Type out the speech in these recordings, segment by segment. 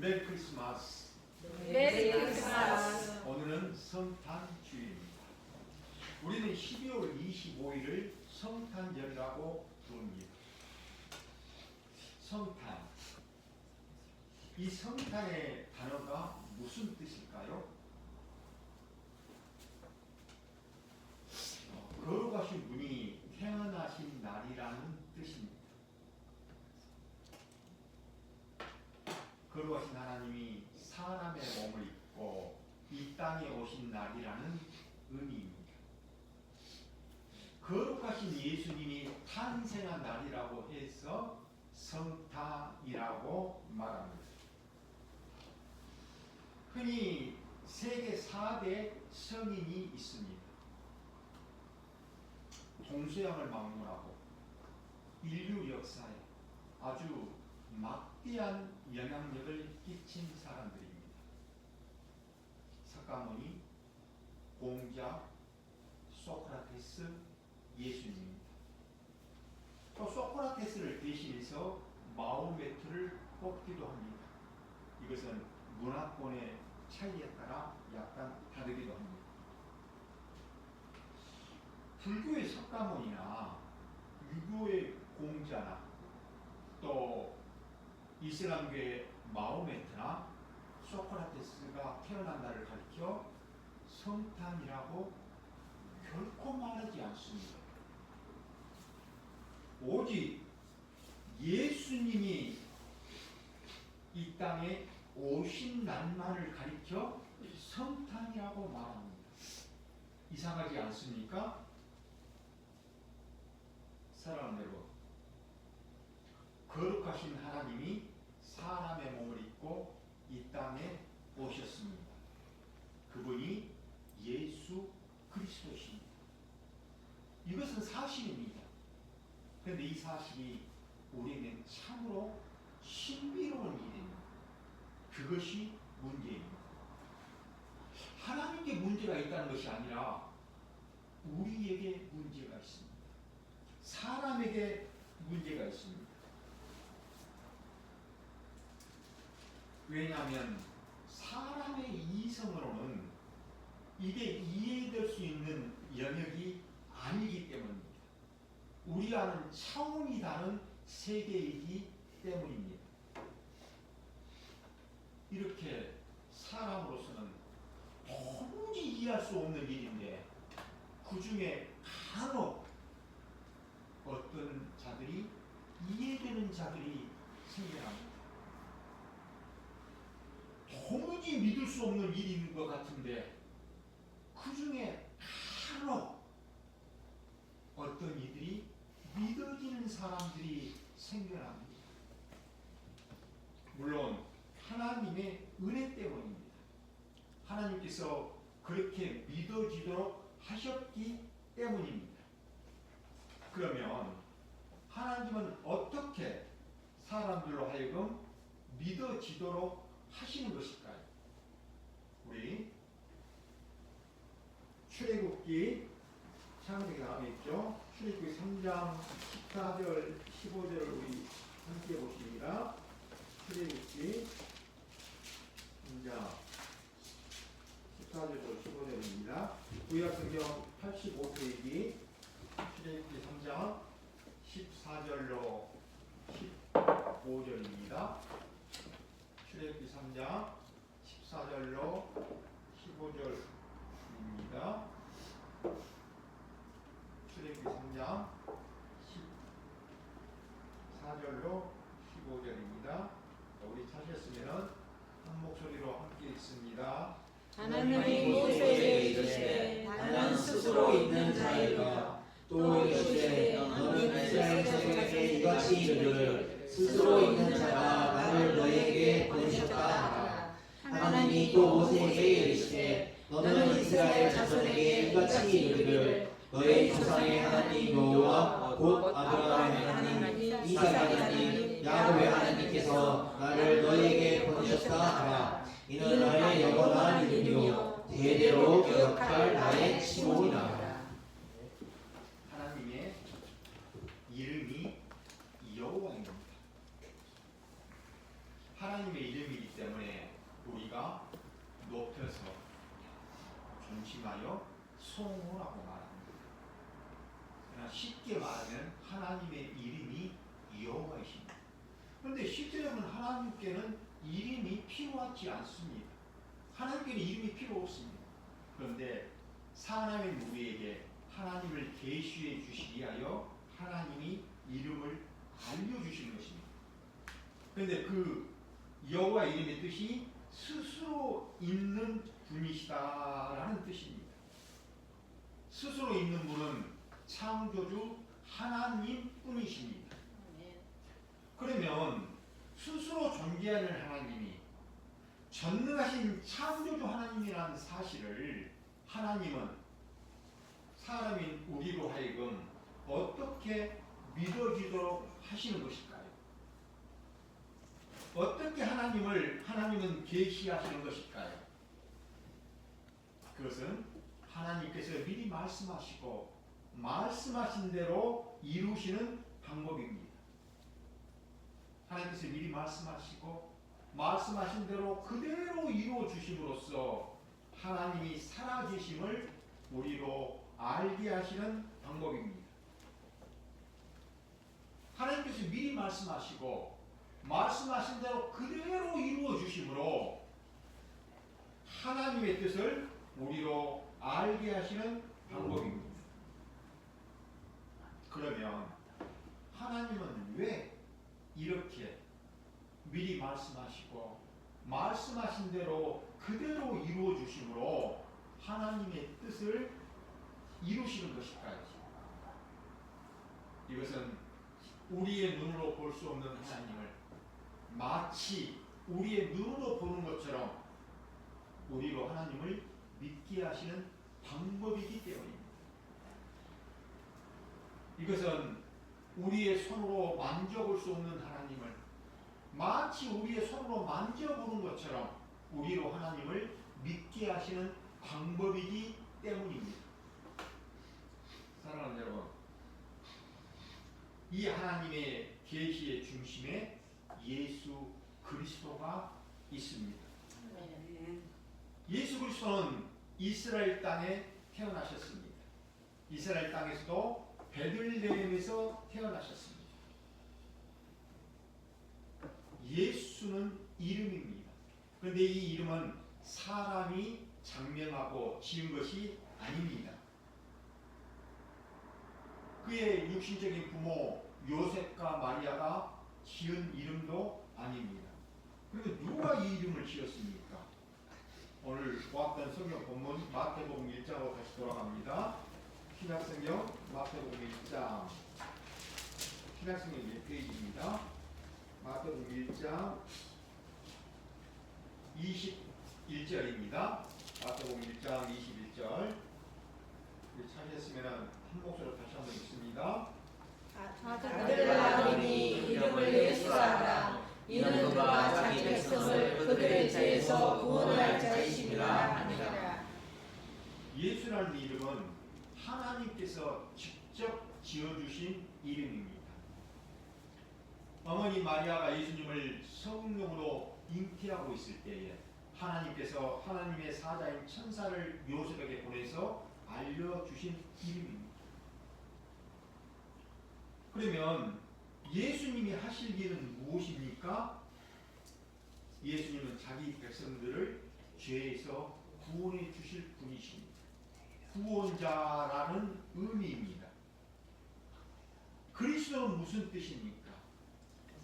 메리 크리스마스. 메리 크리스마스. 오늘은 성탄주일입니다. 우리는 12월 25일을 성탄절이라고 부릅니다. 성탄. 이 성탄의 단어가 무슨 뜻일까요? 거룩하신 분이 태어나신 날이라는 뜻입니다. 거룩하신 하나님이 사람의 몸을 입고 이 땅에 오신 날이라는 의미입니다. 거룩하신 예수님이 탄생한 날이라고 해서 성탄이라고 말합니다. 흔히 세계 4대 성인이 있습니다. 동서양을 막론하고 인류 역사에 아주 막대한 영향력을 끼친 사람들입니다. 석가모니, 공자, 소크라테스, 예수님입니다. 또 소크라테스를 대신해서 마호메트를 뽑기도 합니다. 이것은 문화권의 차이에 따라 약간 다르기도 합니다. 불교의 석가모니나 유교의 공자나 또 이슬람교의 마호메트나 소크라테스가 태어난 날을 가리켜 성탄이라고 결코 말하지 않습니다. 오직 예수님이 이 땅에 오신 날만을 가리켜 성탄이라고 말합니다. 이상하지 않습니까? 사랑하는 여러분, 거룩하신 하나님이 사람의 몸을 입고 이 땅에 오셨습니다. 그분이 예수 그리스도십니다. 이것은 사실입니다. 그런데 이 사실이 우리에게는 참으로 신비로운 일입니다. 그것이 문제입니다. 하나님께 문제가 있다는 것이 아니라 우리에게 문제가 있습니다. 사람에게 문제가 있습니다. 왜냐하면 사람의 이성으로는 이게 이해될 수 있는 영역이 아니기 때문입니다. 우리와는 차원이 다른 세계이기 때문입니다. 이렇게 사람으로서는 도무지 이해할 수 없는 일인데 그 중에 간혹 어떤 자들이 이해되는 자들이 생겨납니다. 도무지 믿을 수 없는 일인 것 같은데 그 중에 간혹 어떤 이들이 믿어지는 사람들이 생겨납니다. 물론 하나님의 은혜 때문입니다. 하나님께서 그렇게 믿어지도록 하셨기 때문입니다. 그러면 하나님은 어떻게 사람들로 하여금 믿어지도록 하시는 것일까요? 우리 출애굽기 창세기 다음에 있죠. 출애굽기 3장 14절 15절을 우리 함께 보십니다. 출애굽기 3장 14절 15절입니다. 구약성경 85페이지 출애굽기 3장 14절로 15절입니다. 출애굽기 3장 14절로 15절입니다. 출애굽기 3장 14절로 15절입니다. 우리 찾으셨으면 한 목소리로 함께 읽습니다. 하나님이 모세에게 이르시되 나는 스스로 있는 자이라. 또 이르시되 너는 이스라엘 자손에게 이같이 이르기를 스스로 있는 자가 나를 너희에게 보내셨다 하라. 하나님이 또 모세에게 이르시되 너는 이스라엘 자손에게 이같이 이르기를 너희 조상의 하나님 여호와 곧 아브라함의 하나님 이삭의 하나님 야곱의 하나님께서 나를 너희에게 보내셨다 하라. 이는 나의 영원한 이름이요 대대로 기억할 나의 칭호니라. 하나님의 이름이 여호와입니다. 하나님의 이름이기 때문에 우리가 높여서 존칭하여 송호라고 말합니다. 그러나 쉽게 말하면 하나님의 이름이 여호와이십니다. 그런데 실제로는 하나님께는 이름이 필요하지 않습니다. 하나님께는 이름이 필요 없습니다. 그런데 사람인 우리에게 하나님을 계시해 주시기 위하여 하나님이 이름을 알려주시는 것입니다. 그런데 그 여호와 이름의 뜻이 스스로 있는 분이시다라는 뜻입니다. 스스로 있는 분은 창조주 하나님 뿐이십니다. 그러면 스스로 존재하는 하나님이 전능하신 창조주 하나님이라는 사실을 하나님은 사람인 우리로 하여금 어떻게 믿어지도록 하시는 것일까요? 어떻게 하나님은 계시하시는 것일까요? 그것은 하나님께서 미리 말씀하시고 말씀하신 대로 이루시는 방법입니다. 하나님께서 미리 말씀하시고 말씀하신 대로 그대로 이루어 주심으로써 하나님이 살아계심을 우리로 알게 하시는 방법입니다. 하나님께서 미리 말씀하시고 말씀하신 대로 그대로 이루어 주심으로 하나님의 뜻을 우리로 알게 하시는 방법입니다. 그러면 하나님은 왜 이렇게 미리 말씀하시고 말씀하신 대로 그대로 이루어 주심으로 하나님의 뜻을 이루시는 것일까요? 이것은 우리의 눈으로 볼 수 없는 하나님을 마치 우리의 눈으로 보는 것처럼 우리로 하나님을 믿게 하시는 방법이기 때문입니다. 이것은 우리의 손으로 만져볼 수 없는 하나님을 마치 우리의 손으로 만져보는 것처럼 우리로 하나님을 믿게 하시는 방법이기 때문입니다. 사랑하는 여러분, 이 하나님의 계시의 중심에 예수 그리스도가 있습니다. 예수 그리스도는 이스라엘 땅에 태어나셨습니다. 이스라엘 땅에서도 베들레헴에서 태어나셨습니다. 예수는 이름입니다. 그런데 이 이름은 사람이 장명하고 지은 것이 아닙니다. 그의 육신적인 부모 요셉과 마리아가 지은 이름도 아닙니다. 그런데 누가 이 이름을 지었습니까? 오늘 보았던 성경 본문 마태복음 1장으로 다시 돌아갑니다. 신약성경 마태복음 1장 신약성경 1페이지입니다. 마태복음 1장 21절입니다. 마태복음 1장 21절 찾으셨으면 한 목소리로 다시 한번 읽습니다. 그들을 아들이 이름을 예수라 하라. 이는 그가 자기 백성을 그들의 죄에서 구원할 자이심이라 하니라. 예수라는 이름은 하나님께서 직접 지어주신 이름입니다. 어머니 마리아가 예수님을 성령으로 잉태하고 있을 때에 하나님께서 하나님의 사자인 천사를 요셉에게 보내서 알려주신 이름입니다. 그러면 예수님이 하실 일은 무엇입니까? 예수님은 자기 백성들을 죄에서 구원해 주실 분이십니다. 구원자라는 의미입니다. 그리스도는 무슨 뜻입니까?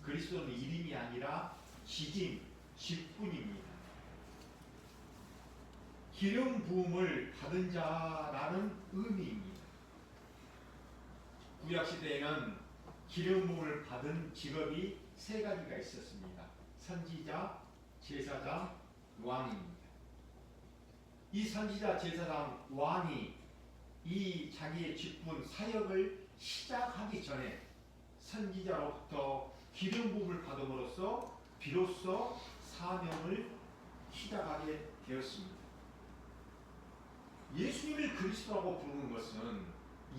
그리스도는 이름이 아니라 지짐, 직분입니다. 기름 부음을 받은 자라는 의미입니다. 구약시대에는 기름 부음을 받은 직업이 세 가지가 있었습니다. 선지자, 제사장, 왕입니다. 이 선지자, 제사장, 왕이 이 자기의 직분, 사역을 시작하기 전에 선지자로부터 기름 부음을 받음으로써 비로소 사명을 시작하게 되었습니다. 예수님을 그리스도라고 부르는 것은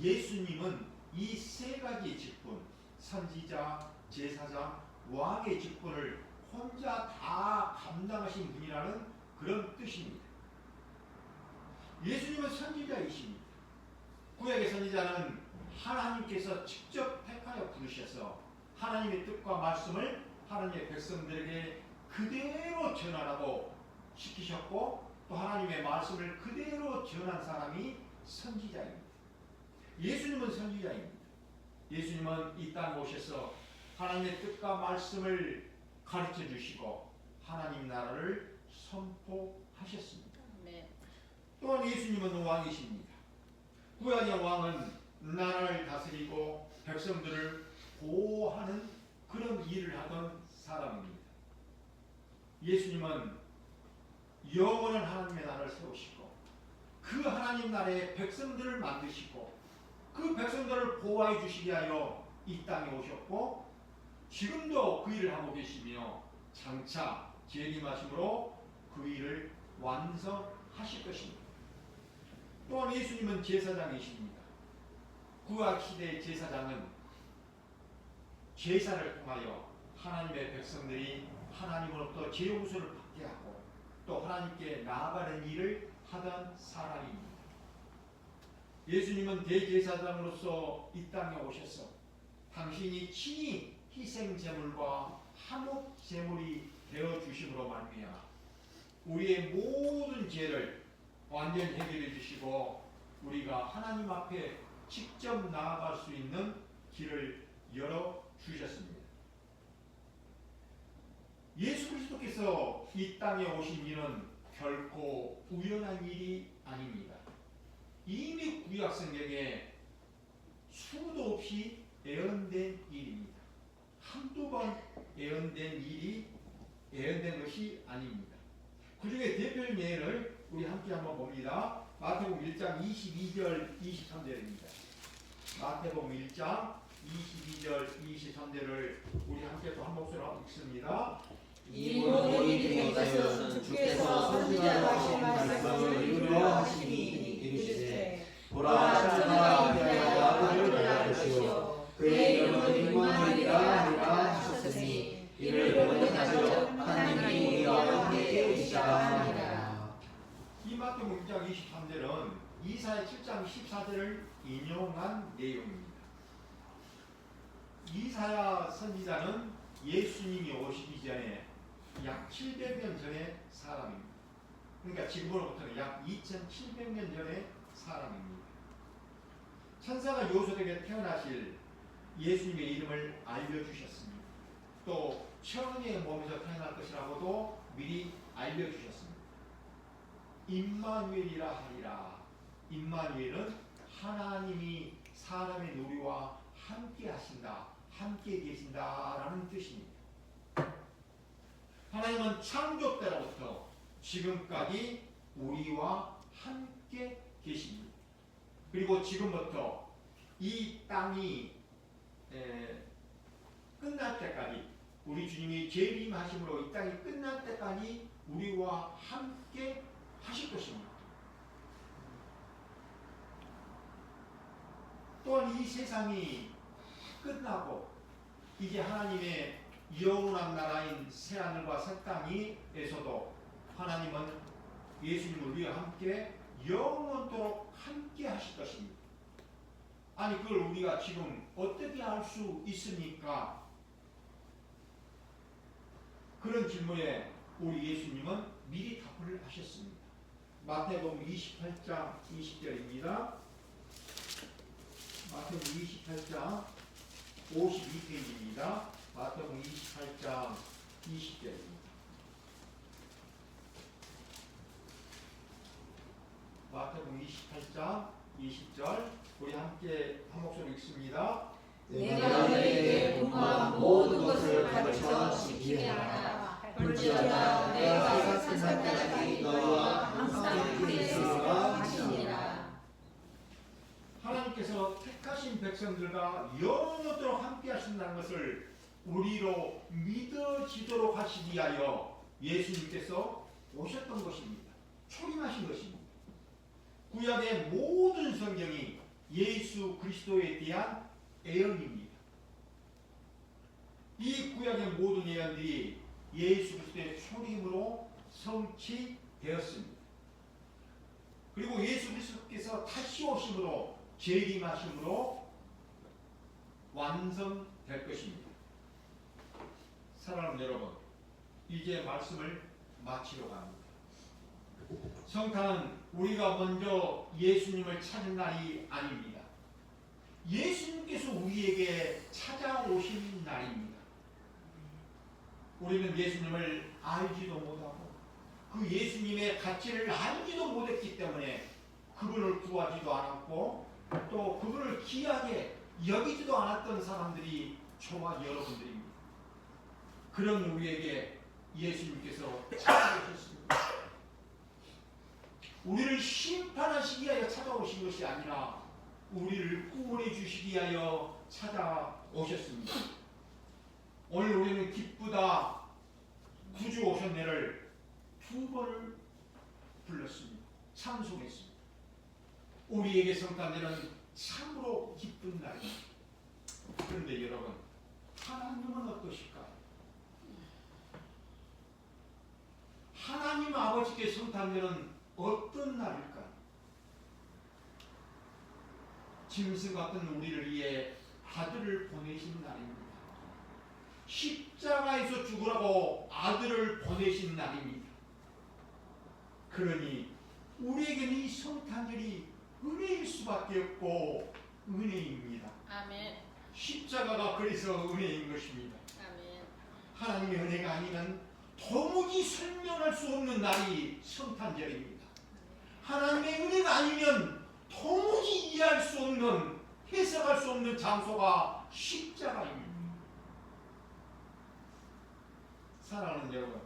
예수님은 이 세 가지의 직분, 선지자, 제사장, 왕의 직분을 혼자 혼자 다 감당하신 분이라는 그런 뜻입니다. 예수님은 선지자이십니다. 구약의 선지자는 하나님께서 직접 택하여 부르셔서 하나님의 뜻과 말씀을 하나님의 백성들에게 그대로 전하라고 시키셨고, 또 하나님의 말씀을 그대로 전한 사람이 선지자입니다. 예수님은 선지자입니다. 예수님은 이 땅에 오셔서 하나님의 뜻과 말씀을 가르쳐 주시고 하나님 나라를 선포하셨습니다. 또한 예수님은 왕이십니다. 구약의 왕은 나라를 다스리고 백성들을 보호하는 그런 일을 하던 사람입니다. 예수님은 영원한 하나님의 나라를 세우시고 그 하나님 나라의 백성들을 만드시고 그 백성들을 보호해 주시기 위하여 이 땅에 오셨고, 지금도 그 일을 하고 계시며 장차 재림하심으로 그 일을 완성하실 것입니다. 또한 예수님은 제사장이십니다. 구약 시대의 제사장은 제사를 통하여 하나님의 백성들이 하나님으로부터 죄 용서를 받게 하고 또 하나님께 나아가는 일을 하던 사람입니다. 예수님은 대제사장으로서 이 땅에 오셔서 당신이 친히 희생제물과 한옥제물이 되어주심으로 말미암아 우리의 모든 죄를 완전히 해결해 주시고 우리가 하나님 앞에 직접 나아갈 수 있는 길을 열어주셨습니다. 예수 그리스도께서 이 땅에 오신 일은 결코 우연한 일이 아닙니다. 이미 구약 성경에 수도 없이 예언된 일입니다. 한두 번 예언된 것이 아닙니다. 그 중에 대표적인 예를 우리 함께 한번 봅니다. 마태복음 1장 22절 23절입니다. 마태복음 1장 22절 23절을 우리 함께 또 한 목소리로 읽습니다. 이 모든 일이 된 것은 주께서 선지자로 하신 말씀을 이루려 하시니 이르시되 보라 천하가 위하여 아들을 낳으시오 그의 이름은 임마누엘이라 하리라 하셨으니 이를 보내가지고 하나님이 우리와 함께 계시다 하니라. 이 마태복음 1장 23절은 이사야 7장 14절을 인용한 내용입니다. 이사야 선지자는 예수님이 오시기 전에 약 700년 전의 사람입니다. 그러니까 지금으로부터는 약 2700년 전의 사람입니다. 천사가 요셉에게 태어나실 예수님의 이름을 알려주셨습니다. 또 처녀의 몸에서 태어날 것이라고도 미리 알려주셨습니다. 임마누엘이라 하리라. 임마누엘은 하나님이 사람의 우리와 함께 하신다, 함께 계신다라는 뜻입니다. 하나님은 창조 때로부터 지금까지 우리와 함께 계십니다. 그리고 지금부터 이 땅이 끝날 때까지, 우리 주님이 재림하심으로 이 땅이 끝날 때까지 우리와 함께 하실 것입니다. 또한 이 세상이 끝나고 이제 하나님의 영원한 나라인 새하늘과 새 땅에서도 하나님은 예수님을 우리와 함께 영원토록 함께 하실 것입니다. 아니 그걸 우리가 지금 어떻게 알 수 있습니까? 그런 질문에 우리 예수님은 미리 답을 하셨습니다. 마태복음 28장 20절입니다. 마태복음 28장 52페이지입니다. 마태복음 28장 20절입니다. 마태복음 28장 20절 우리 함께 한 목소리 읽습니다. 내가 너희에게 분부한 모든 것을 가르쳐 지키게 하라. 볼지어다 내가 세상 끝날까지 너희와 항상 함께 있으리라 하시니라. 하나님께서 택하신 백성들과 영원토록 함께 하신다는 것을 우리로 믿어지도록 하시기 위하여 예수님께서 오셨던 것입니다. 초림하신 것입니다. 구약의 모든 성경이 예수 그리스도에 대한 예언입니다. 이 구약의 모든 예언들이 예수 그리스도의 초림으로 성취되었습니다. 그리고 예수 그리스도께서 다시 오심으로 재림하심으로 완성될 것입니다. 사랑하는 여러분, 이제 말씀을 마치려고 합니다. 성탄은 우리가 먼저 예수님을 찾은 날이 아닙니다. 예수님께서 우리에게 찾아오신 날입니다. 우리는 예수님을 알지도 못하고 그 예수님의 가치를 알지도 못했기 때문에 그분을 구하지도 않았고 또 그분을 귀하게 여기지도 않았던 사람들이 저와 여러분들입니다. 그런 우리에게 예수님께서 찾아오셨습니다. 우리를 심판하시기 위하여 찾아오신 것이 아니라 우리를 구원해 주시기 위하여 찾아오셨습니다. 오늘 우리는 기쁘다 구주 오셨네를 두 번을 불렀습니다. 찬송했습니다. 우리에게 성탄절은 참으로 기쁜 날입니다. 그런데 여러분, 하나님은 어떠실까요? 하나님 아버지께 성탄절은 어떤 날일까요? 짐승 같은 우리를 위해 아들을 보내신 날입니다. 십자가에서 죽으라고 아들을 보내신 날입니다. 그러니 우리에게는 이 성탄절이 은혜일 수밖에 없고 은혜입니다. 아멘. 십자가가 그래서 은혜인 것입니다. 아멘. 하나님의 은혜가 아니면 도무지 설명할 수 없는 날이 성탄절입니다. 하나님의 은혜가 아니면 도무지 이해할 수 없는, 해석할 수 없는 장소가 십자가입니다. 사랑하는 여러분,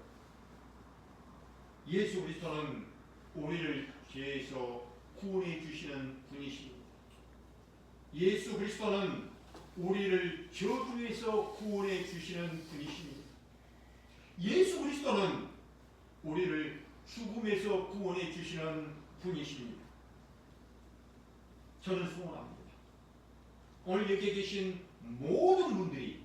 예수 그리스도는 우리를 죄에서 구원해 주시는 분이십니다. 예수 그리스도는 우리를 저주에서 구원해 주시는 분이십니다. 예수 그리스도는 우리를 죽음에서 구원해 주시는 분이십니다. 저는 소원합니다. 오늘 여기 계신 모든 분들이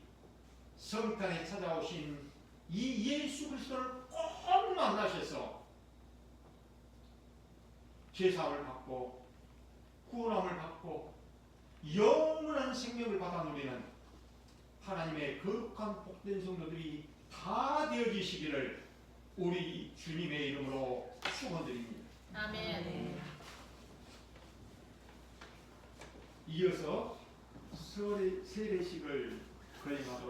성탄에 찾아오신 이 예수 그리스도를 꼭 만나셔서 제사함을 받고 구원함을 받고 영원한 생명을 받아 누리는 하나님의 거룩한 복된 성도들이 다 되어지시기를 우리 주님의 이름으로 축원드립니다. 아멘. 이어서 세례식을 거행하도록